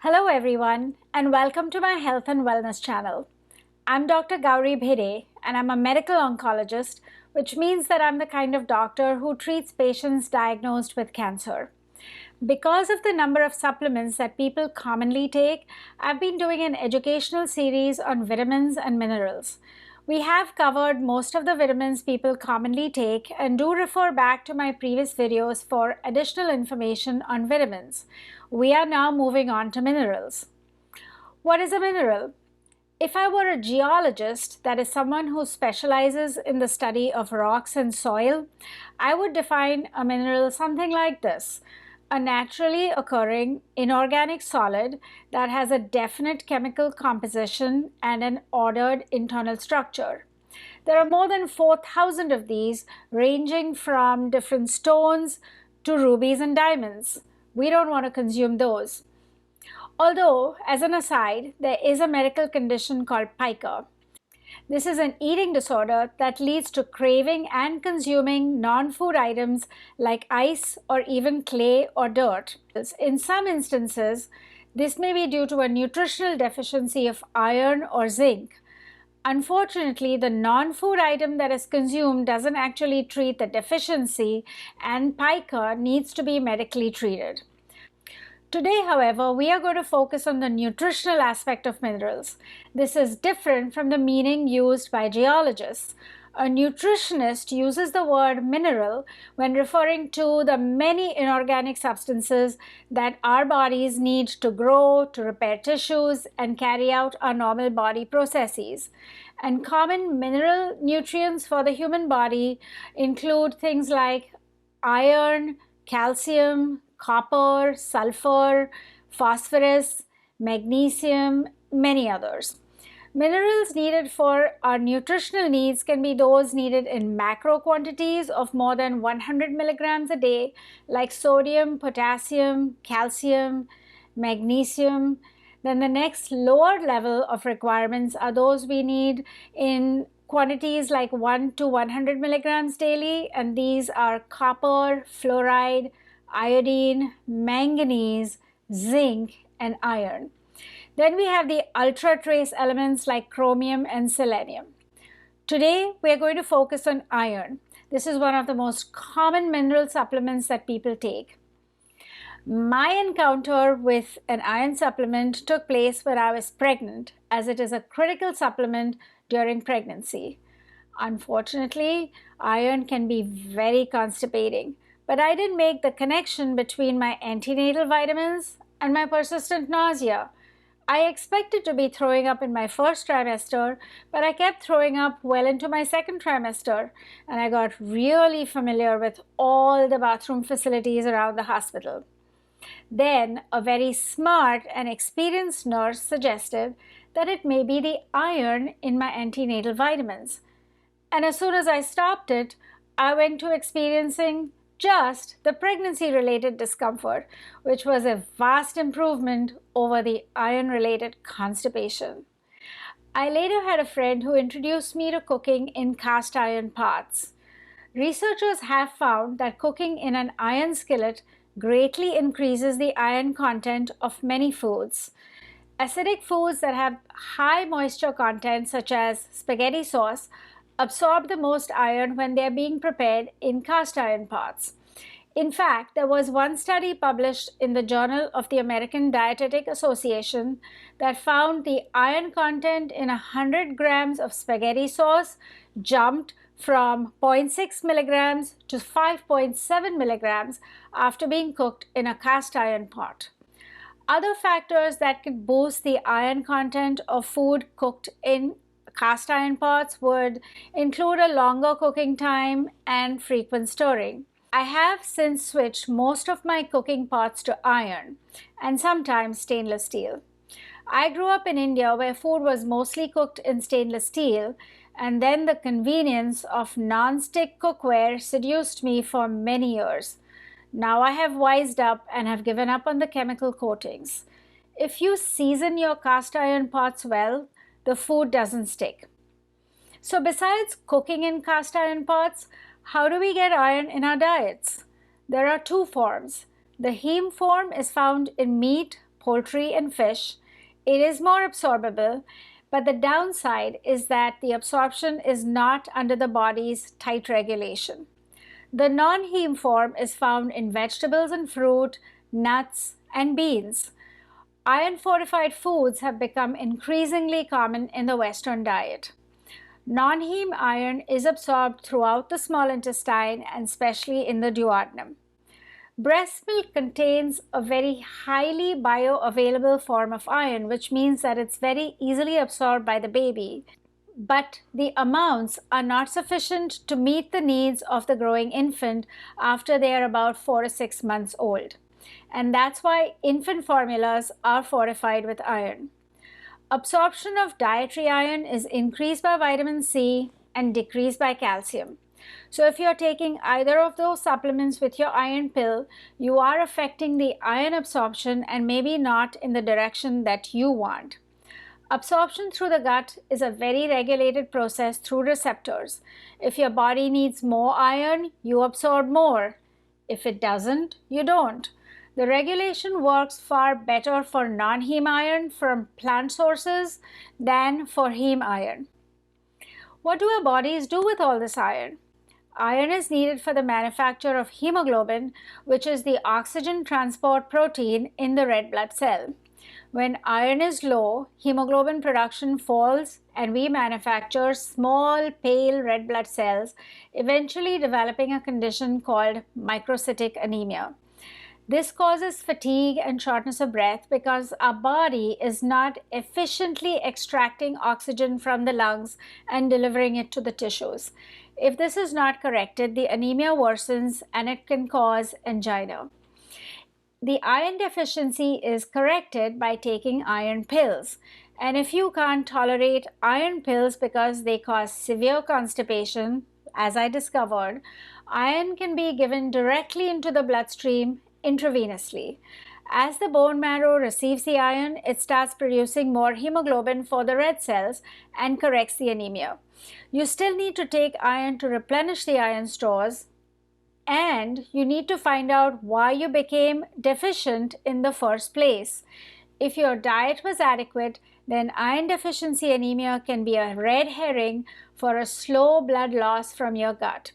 Hello everyone and welcome to my health and wellness channel. I'm Dr. Gauri Bhede and I'm a medical oncologist, which means that I'm the kind of doctor who treats patients diagnosed with cancer. Because of the number of supplements that people commonly take, I've been doing an educational series on vitamins and minerals. We have covered most of the vitamins people commonly take and do refer back to my previous videos for additional information on vitamins. We are now moving on to minerals. What is a mineral? If I were a geologist, that is someone who specializes in the study of rocks and soil, I would define a mineral something like this: a naturally occurring inorganic solid that has a definite chemical composition and an ordered internal structure. There are more than 4,000 of these, ranging from different stones to rubies and diamonds. We don't want to consume those. Although, as an aside, there is a medical condition called pica. This is an eating disorder that leads to craving and consuming non-food items like ice or even clay or dirt. In some instances, this may be due to a nutritional deficiency of iron or zinc. Unfortunately, the non-food item that is consumed doesn't actually treat the deficiency, and pica needs to be medically treated. Today, however, we are going to focus on the nutritional aspect of minerals. This is different from the meaning used by geologists. A nutritionist uses the word mineral when referring to the many inorganic substances that our bodies need to grow, to repair tissues, and carry out our normal body processes. And common mineral nutrients for the human body include things like iron, calcium, copper, sulfur, phosphorus, magnesium, many others. Minerals needed for our nutritional needs can be those needed in macro quantities of more than 100 milligrams a day, like sodium, potassium, calcium, magnesium. Then the next lower level of requirements are those we need in quantities like 1 to 100 milligrams daily, and these are copper, fluoride, iodine, manganese, zinc, and iron. Then we have the ultra trace elements like chromium and selenium. Today, we are going to focus on iron. This is one of the most common mineral supplements that people take. My encounter with an iron supplement took place when I was pregnant, as it is a critical supplement during pregnancy. Unfortunately, iron can be very constipating, but I didn't make the connection between my antenatal vitamins and my persistent nausea. I expected to be throwing up in my first trimester, but I kept throwing up well into my second trimester, and I got really familiar with all the bathroom facilities around the hospital. Then a very smart and experienced nurse suggested that it may be the iron in my antenatal vitamins. And as soon as I stopped it, I went to experiencing just the pregnancy-related discomfort, which was a vast improvement over the iron-related constipation. I later had a friend who introduced me to cooking in cast iron pots. Researchers have found that cooking in an iron skillet greatly increases the iron content of many foods. Acidic foods that have high moisture content, such as spaghetti sauce, absorb the most iron when they are being prepared in cast iron pots. In fact, there was one study published in the Journal of the American Dietetic Association that found the iron content in 100 grams of spaghetti sauce jumped from 0.6 milligrams to 5.7 milligrams after being cooked in a cast iron pot. Other factors that could boost the iron content of food cooked in cast iron pots would include a longer cooking time and frequent stirring. I have since switched most of my cooking pots to iron and sometimes stainless steel. I grew up in India where food was mostly cooked in stainless steel, and then the convenience of non-stick cookware seduced me for many years. Now I have wised up and have given up on the chemical coatings. If you season your cast iron pots well, the food doesn't stick. So besides cooking in cast iron pots, how do we get iron in our diets? There are two forms. The heme form is found in meat, poultry and fish. It is more absorbable, but the downside is that the absorption is not under the body's tight regulation. The non-heme form is found in vegetables and fruit, nuts, and beans. Iron-fortified foods have become increasingly common in the Western diet. Non-heme iron is absorbed throughout the small intestine and especially in the duodenum. Breast milk contains a very highly bioavailable form of iron, which means that it's very easily absorbed by the baby. But the amounts are not sufficient to meet the needs of the growing infant after they are about 4 to 6 months old. And that's why infant formulas are fortified with iron. Absorption of dietary iron is increased by vitamin C and decreased by calcium. So if you're taking either of those supplements with your iron pill, you are affecting the iron absorption and maybe not in the direction that you want. Absorption through the gut is a very regulated process through receptors. If your body needs more iron, you absorb more. If it doesn't, you don't. The regulation works far better for non-heme iron from plant sources than for heme iron. What do our bodies do with all this iron? Iron is needed for the manufacture of hemoglobin, which is the oxygen transport protein in the red blood cell. When iron is low, hemoglobin production falls and we manufacture small, pale red blood cells, eventually developing a condition called microcytic anemia. This causes fatigue and shortness of breath because our body is not efficiently extracting oxygen from the lungs and delivering it to the tissues. If this is not corrected, the anemia worsens and it can cause angina. The iron deficiency is corrected by taking iron pills. And if you can't tolerate iron pills because they cause severe constipation, as I discovered, iron can be given directly into the bloodstream intravenously. As the bone marrow receives the iron, it starts producing more hemoglobin for the red cells and corrects the anemia. You still need to take iron to replenish the iron stores, and you need to find out why you became deficient in the first place. If your diet was adequate, then iron deficiency anemia can be a red herring for a slow blood loss from your gut.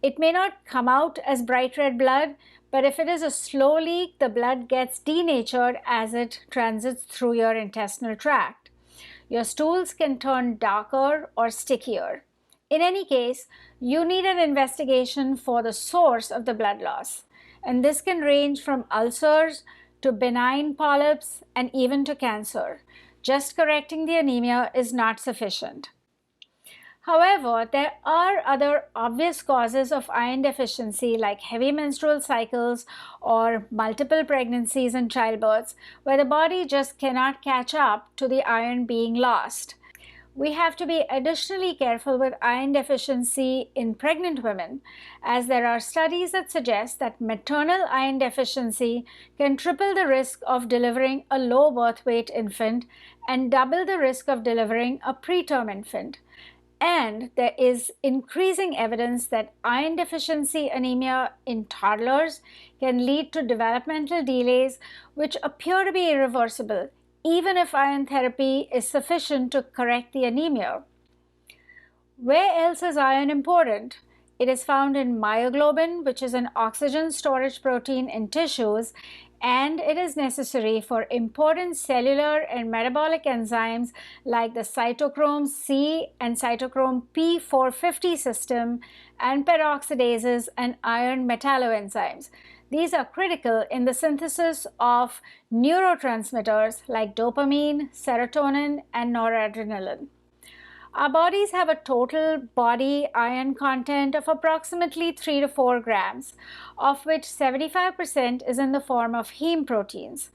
It may not come out as bright red blood, but if it is a slow leak, the blood gets denatured as it transits through your intestinal tract. Your stools can turn darker or stickier. In any case, you need an investigation for the source of the blood loss. And this can range from ulcers to benign polyps and even to cancer. Just correcting the anemia is not sufficient. However, there are other obvious causes of iron deficiency like heavy menstrual cycles or multiple pregnancies and childbirths where the body just cannot catch up to the iron being lost. We have to be additionally careful with iron deficiency in pregnant women, as there are studies that suggest that maternal iron deficiency can triple the risk of delivering a low birth weight infant and double the risk of delivering a preterm infant. And there is increasing evidence that iron deficiency anemia in toddlers can lead to developmental delays which appear to be irreversible, even if iron therapy is sufficient to correct the anemia. Where else is iron important? It is found in myoglobin, which is an oxygen storage protein in tissues, and it is necessary for important cellular and metabolic enzymes like the cytochrome C and cytochrome P450 system and peroxidases and iron metalloenzymes. These are critical in the synthesis of neurotransmitters like dopamine, serotonin, and noradrenaline. Our bodies have a total body iron content of approximately 3 to 4 grams, of which 75% is in the form of heme proteins.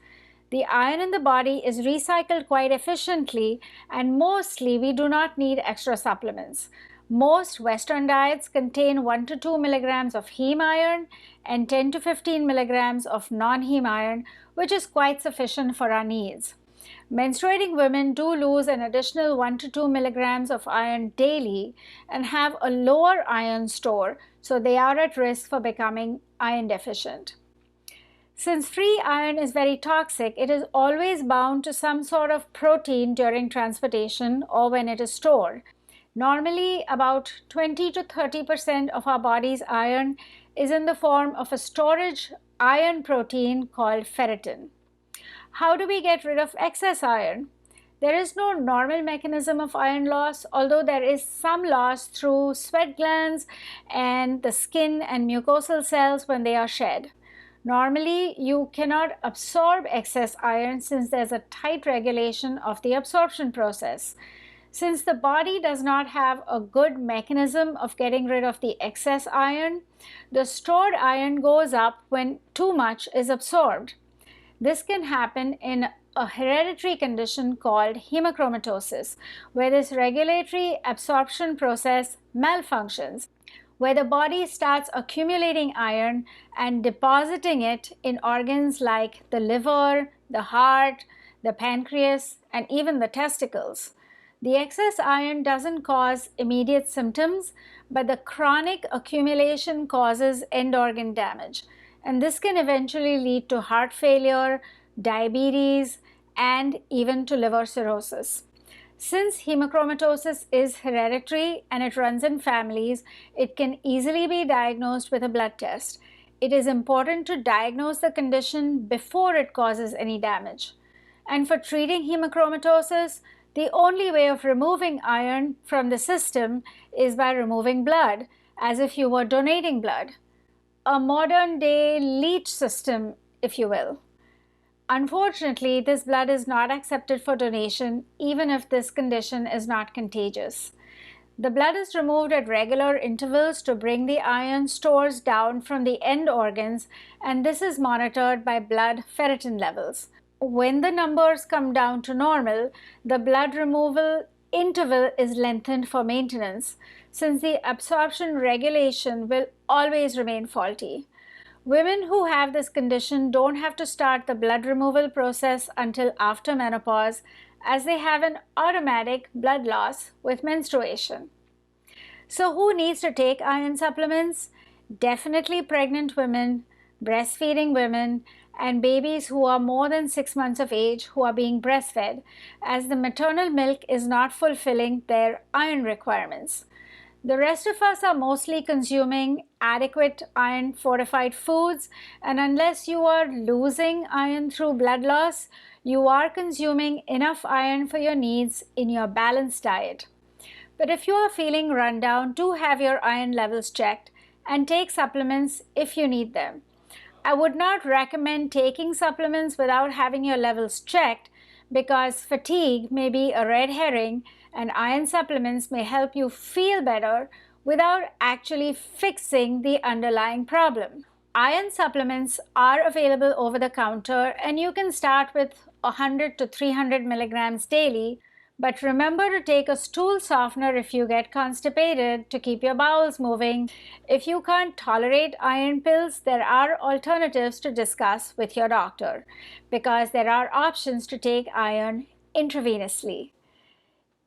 The iron in the body is recycled quite efficiently, and mostly we do not need extra supplements. Most Western diets contain 1 to 2 milligrams of heme iron and 10 to 15 milligrams of non-heme iron, which is quite sufficient for our needs. Menstruating women do lose an additional 1 to 2 milligrams of iron daily and have a lower iron store, so they are at risk for becoming iron deficient. Since free iron is very toxic, it is always bound to some sort of protein during transportation or when it is stored. Normally, about 20 to 30% of our body's iron is in the form of a storage iron protein called ferritin. How do we get rid of excess iron? There is no normal mechanism of iron loss, although there is some loss through sweat glands and the skin and mucosal cells when they are shed. Normally, you cannot absorb excess iron since there's a tight regulation of the absorption process. Since the body does not have a good mechanism of getting rid of the excess iron, the stored iron goes up when too much is absorbed. This can happen in a hereditary condition called hemochromatosis, where this regulatory absorption process malfunctions, where the body starts accumulating iron and depositing it in organs like the liver, the heart, the pancreas, and even the testicles. The excess iron doesn't cause immediate symptoms, but the chronic accumulation causes end organ damage. And this can eventually lead to heart failure, diabetes, and even to liver cirrhosis. Since hemochromatosis is hereditary and it runs in families, it can easily be diagnosed with a blood test. It is important to diagnose the condition before it causes any damage. And for treating hemochromatosis, the only way of removing iron from the system is by removing blood, as if you were donating blood. A modern day leech system, if you will. Unfortunately, this blood is not accepted for donation, even if this condition is not contagious. The blood is removed at regular intervals to bring the iron stores down from the end organs, and this is monitored by blood ferritin levels. When the numbers come down to normal, the blood removal interval is lengthened for maintenance, since the absorption regulation will always remain faulty. Women who have this condition don't have to start the blood removal process until after menopause, as they have an automatic blood loss with menstruation. So who needs to take iron supplements? Definitely pregnant women, breastfeeding women, and babies who are more than 6 months of age who are being breastfed, as the maternal milk is not fulfilling their iron requirements. The rest of us are mostly consuming adequate iron fortified foods, and unless you are losing iron through blood loss, you are consuming enough iron for your needs in your balanced diet. But if you are feeling run down, do have your iron levels checked and take supplements if you need them. I would not recommend taking supplements without having your levels checked, because fatigue may be a red herring and iron supplements may help you feel better without actually fixing the underlying problem. Iron supplements are available over the counter, and you can start with 100 to 300 milligrams daily. But remember to take a stool softener if you get constipated to keep your bowels moving. If you can't tolerate iron pills, there are alternatives to discuss with your doctor, because there are options to take iron intravenously.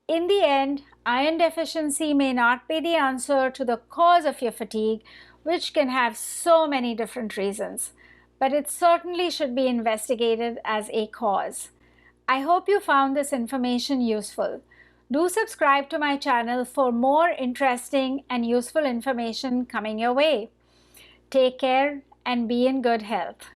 In the end, iron deficiency may not be the answer to the cause of your fatigue, which can have so many different reasons, but it certainly should be investigated as a cause. I hope you found this information useful. Do subscribe to my channel for more interesting and useful information coming your way. Take care and be in good health.